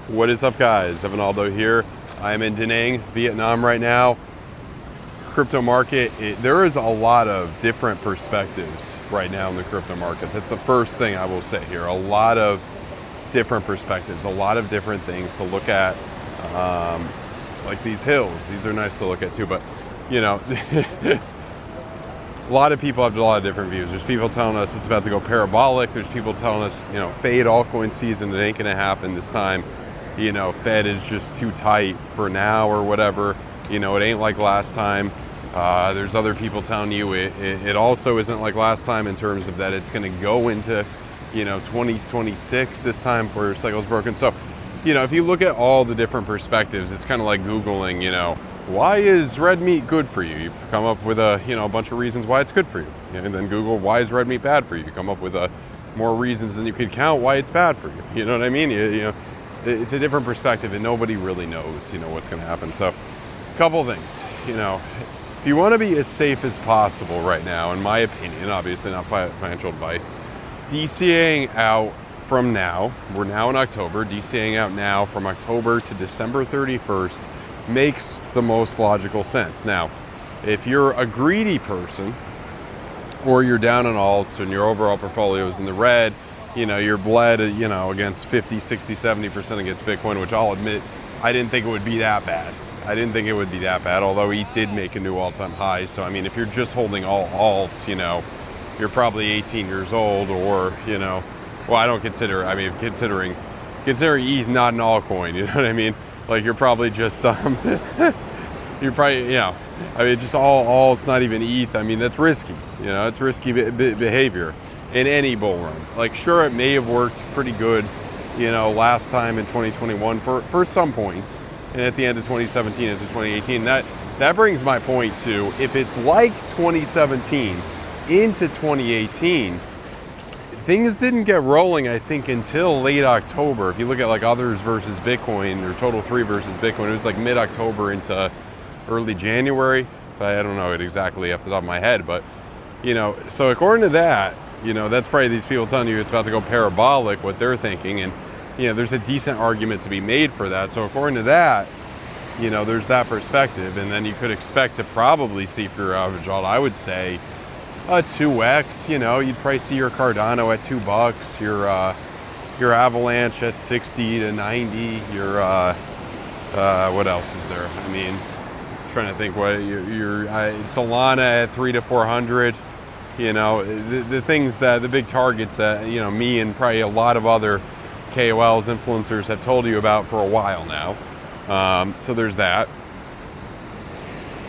What is up, guys? Evan Aldo here. I am in Da Nang, Vietnam right now. Crypto market, there is a lot of different perspectives right now in the crypto market. That's the first thing I will say here. A lot of different perspectives, a lot of different things to look at. Like these hills, these are nice to look at too, but you know, a lot of people have a lot of different views. There's people telling us it's about to go parabolic. There's people telling us, you know, fade altcoin season, it ain't gonna happen this time. You know, Fed is just too tight for now or whatever. You know, it ain't like last time. There's other people telling you it also isn't like last time in terms of that it's gonna go into, you know, 2026 this time for cycle's broken. So, you know, if you look at all the different perspectives, it's kind of like Googling, you know, why is red meat good for you? You come up with a bunch of reasons why it's good for you. And then Google, why is red meat bad for you? You come up with more reasons than you could count why it's bad for you. You know what I mean? You know, it's a different perspective and nobody really knows, you know, what's going to happen. So a couple things, you know, if you want to be as safe as possible right now, in my opinion, obviously not financial advice, DCAing out from now, we're now in October, DCAing out now from October to December 31st makes the most logical sense. Now, if you're a greedy person or you're down on alts and your overall portfolio is in the red, you know, you're bled, you know, against 50, 60, 70% against Bitcoin, which I'll admit, I didn't think it would be that bad. I didn't think it would be that bad, although ETH did make a new all-time high. So, I mean, if you're just holding all alts, you know, you're probably 18 years old or, you know, well, I don't consider, I mean, considering ETH not an altcoin, you know what I mean? Like, you're probably just, you're probably, you know, I mean, just all it's not even ETH. I mean, that's risky, you know, it's risky behavior in any bull run. Like, sure, it may have worked pretty good, you know, last time in 2021 for some points, and at the end of 2017 into 2018. That brings my point to, if it's like 2017 into 2018, things didn't get rolling, I think, until late October. If you look at like others versus Bitcoin or Total 3 versus Bitcoin, it was like mid-October into early January. I don't know it exactly off the top of my head, but, you know, so according to that, you know, that's probably these people telling you it's about to go parabolic, what they're thinking. And, you know, there's a decent argument to be made for that. So according to that, you know, there's that perspective. And then you could expect to probably see for your average alt, I would say, a 2x, you know, you'd probably see your Cardano at $2, your Avalanche at 60 to 90, your, what else is there? I mean, I'm trying to think what, your Solana at 300 to 400. You know, the things that, the big targets that, you know, me and probably a lot of other KOLs, influencers have told you about for a while now. So there's that.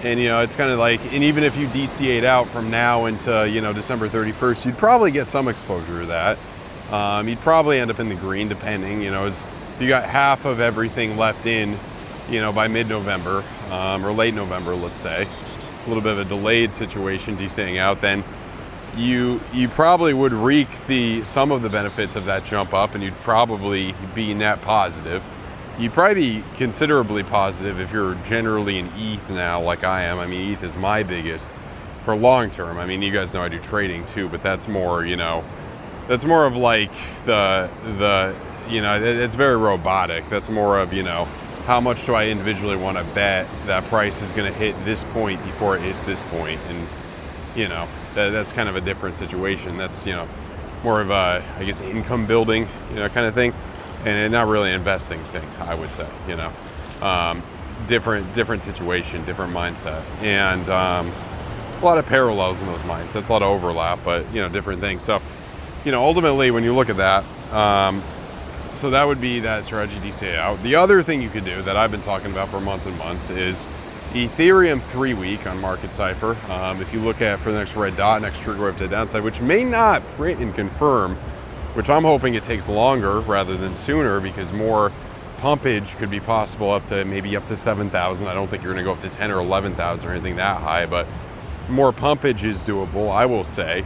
And, you know, it's kind of like, and even if you DCA'd out from now into, you know, December 31st, you'd probably get some exposure to that. You'd probably end up in the green, depending, you know, as you got half of everything left in, you know, by mid-November, or late November, let's say, a little bit of a delayed situation, DCAing out, then you probably would reap some of the benefits of that jump up, and you'd probably be net positive. You'd probably be considerably positive if you're generally in ETH now, like I am. I mean, ETH is my biggest for long term. I mean, you guys know I do trading too, but that's more, you know, that's more of like the you know, it's very robotic. That's more of, you know, how much do I individually want to bet that price is going to hit this point before it hits this point, and you know, that's kind of a different situation. That's, you know, more of a, I guess, income building, you know, kind of thing, and not really an investing thing, I would say, you know. Different situation, different mindset, and a lot of parallels in those mindsets, a lot of overlap, but, you know, different things. So, you know, ultimately, when you look at that, so that would be that strategy DCA out. The other thing you could do that I've been talking about for months and months is Ethereum 3-week on Market Cipher. If you look at for the next red dot, next trigger wave to the downside, which may not print and confirm, which I'm hoping it takes longer rather than sooner, because more pumpage could be possible up to 7,000. I don't think you're going to go up to 10 or 11,000 or anything that high, but more pumpage is doable, I will say.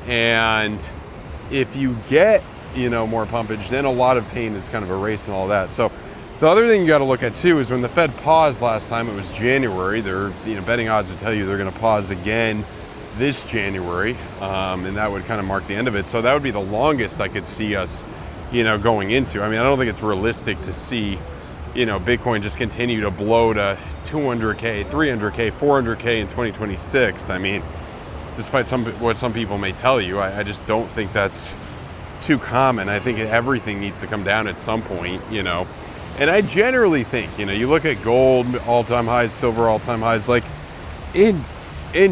And if you get, you know, more pumpage, then a lot of pain is kind of erased and all that. So the other thing you got to look at too is when the Fed paused last time, it was January. They're, you know, betting odds would tell you they're going to pause again this January, and that would kind of mark the end of it. So that would be the longest I could see us going into. I mean, I don't think it's realistic to see, Bitcoin just continue to blow to 200K, 300K, 400K in 2026. I mean, despite what some people may tell you, I just don't think that's too common. I think everything needs to come down at some point, And I generally think, you look at gold all-time highs, silver all-time highs, like in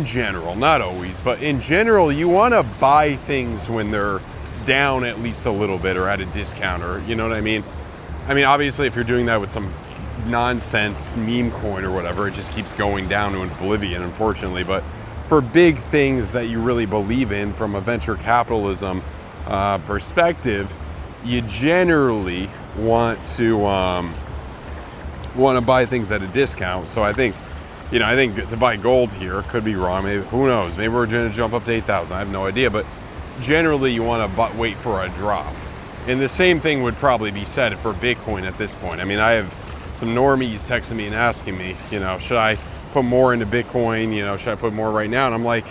general, not always, but in general, you want to buy things when they're down at least a little bit or at a discount, or you know what I mean? I mean, obviously, if you're doing that with some nonsense meme coin or whatever, it just keeps going down to oblivion, unfortunately. But for big things that you really believe in from a venture capitalism perspective, you generally want to buy things at a discount. So I think to buy gold here, could be wrong. Maybe, who knows? Maybe we're going to jump up to 8,000. I have no idea. But generally, you want to wait for a drop. And the same thing would probably be said for Bitcoin at this point. I mean, I have some normies texting me and asking me, should I put more into Bitcoin? Should I put more right now? And I'm like,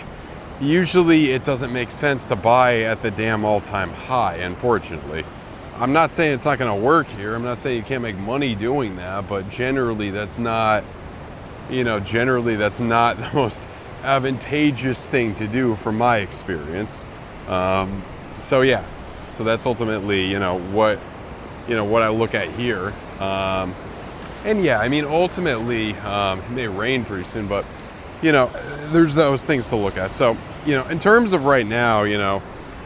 usually it doesn't make sense to buy at the damn all-time high, unfortunately. I'm not saying it's not going to work here. I'm not saying you can't make money doing that, but generally that's not, the most advantageous thing to do from my experience. So that's ultimately, what I look at here. And yeah, I mean, ultimately, it may rain pretty soon, but, there's those things to look at. So, in terms of right now, if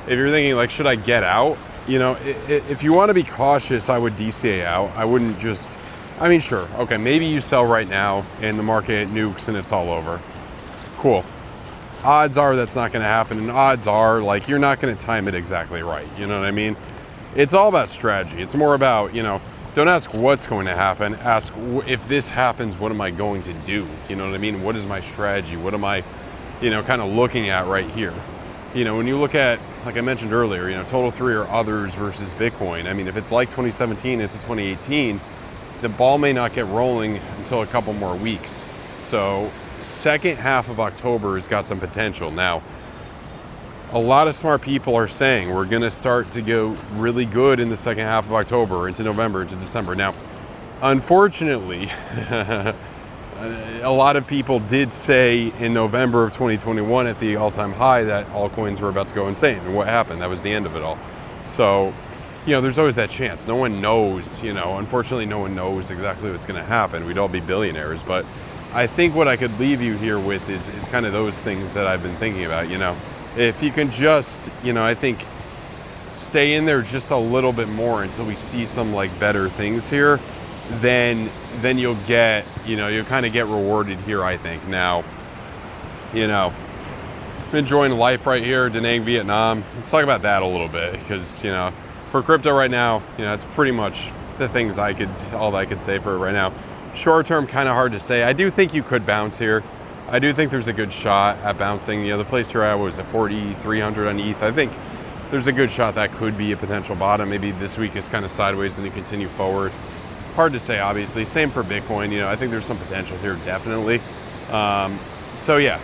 you're thinking like, should I get out? If you want to be cautious, I would DCA out. I wouldn't just, sure. Okay, maybe you sell right now and the market nukes and it's all over. Cool. Odds are that's not going to happen, and odds are like you're not going to time it exactly right. You know what I mean? It's all about strategy. It's more about, don't ask what's going to happen. Ask if this happens, what am I going to do? You know what I mean? What is my strategy? What am I, kind of looking at right here? When you look at, like I mentioned earlier, Total 3 or others versus Bitcoin. I mean, if it's like 2017 into 2018, the ball may not get rolling until a couple more weeks. So second half of October has got some potential. Now, a lot of smart people are saying we're going to start to go really good in the second half of October, into November, into December. Now, unfortunately, a lot of people did say in November of 2021 at the all-time high that altcoins were about to go insane. And what happened? That was the end of it all. So, there's always that chance. No one knows, unfortunately, no one knows exactly what's going to happen. We'd all be billionaires. But I think what I could leave you here with is kind of those things that I've been thinking about, If you can just, I think, stay in there just a little bit more until we see some like better things here, then you'll get, you'll kind of get rewarded here, I think. Now, I'm enjoying life right here, Da Nang, Vietnam. Let's talk about that a little bit, because, for crypto right now, it's pretty much the things all that I could say for it right now. Short term, kind of hard to say. I do think you could bounce here. I do think there's a good shot at bouncing. The place you're at was at 4,300 on ETH. I think there's a good shot that could be a potential bottom. Maybe this week is kind of sideways and you continue forward. Hard to say, obviously. Same for Bitcoin. I think there's some potential here, definitely. So yeah.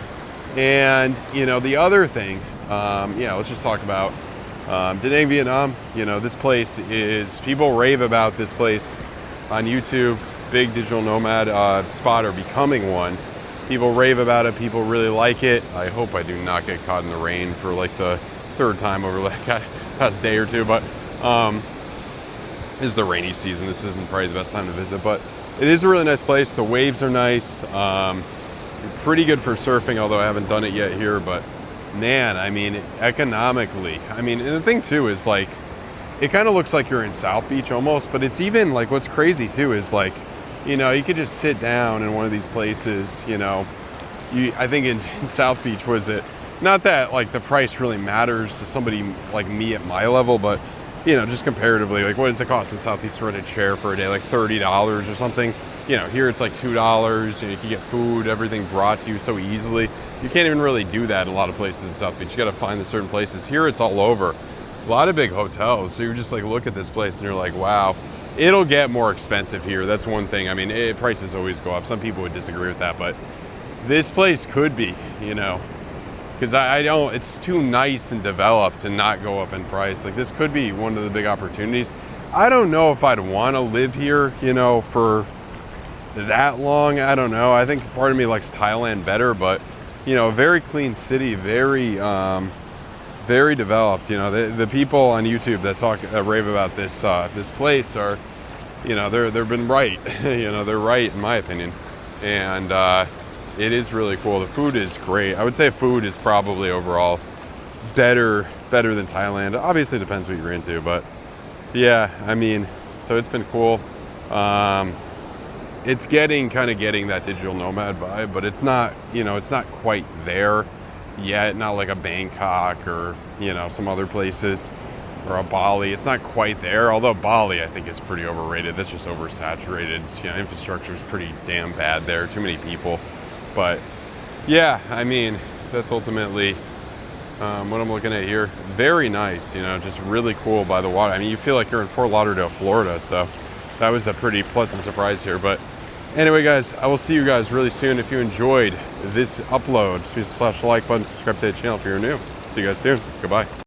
And, the other thing, let's just talk about Da Nang, Vietnam. This place is, people rave about this place on YouTube. Big digital nomad spotter, becoming one. People rave about it. People really like it. I hope I do not get caught in the rain for like the third time over the past day or two. But it's the rainy season. This isn't probably the best time to visit, but it is a really nice place. The waves are nice. Pretty good for surfing, although I haven't done it yet here. But man, economically, and the thing too is like, it kind of looks like you're in South Beach almost, but it's even like, what's crazy too is like, you could just sit down in one of these places, I think in South Beach, was it, not that like the price really matters to somebody like me at my level, but, just comparatively, like what does it cost in Southeast to rent a chair for a day, like $30 or something? Here it's like $2, you can get food, everything brought to you so easily. You can't even really do that in a lot of places in South Beach. You got to find the certain places. Here it's all over. A lot of big hotels, so you just like look at this place and you're like, wow. It'll get more expensive here. That's one thing. Prices always go up. Some people would disagree with that, but this place could be, because I don't, it's too nice and developed to not go up in price. Like, this could be one of the big opportunities. I don't know if I'd want to live here, you know, for that long. I don't know. I think part of me likes Thailand better, but, you know, very clean city, very very developed. You know, the people on YouTube that talk rave about this this place are, you know, they've been right. You know, they're right in my opinion, and it is really cool. The food is great. I would say food is probably overall better than Thailand. Obviously, it depends what you're into, but yeah, I mean, so it's been cool. It's getting that digital nomad vibe, but it's not, you know, it's not quite there yet. Not like a Bangkok or, you know, some other places, or a Bali. It's not quite there, although Bali I think is pretty overrated. That's just oversaturated. You know, infrastructure is pretty damn bad there, too many people. But yeah, I mean, that's ultimately what I'm looking at here. Very nice, you know, just really cool by the water. I mean, you feel like you're in Fort Lauderdale, Florida, so that was a pretty pleasant surprise here. But anyway, guys, I will see you guys really soon. If you enjoyed this upload, please splash the like button, subscribe to the channel if you're new. See you guys soon. Goodbye.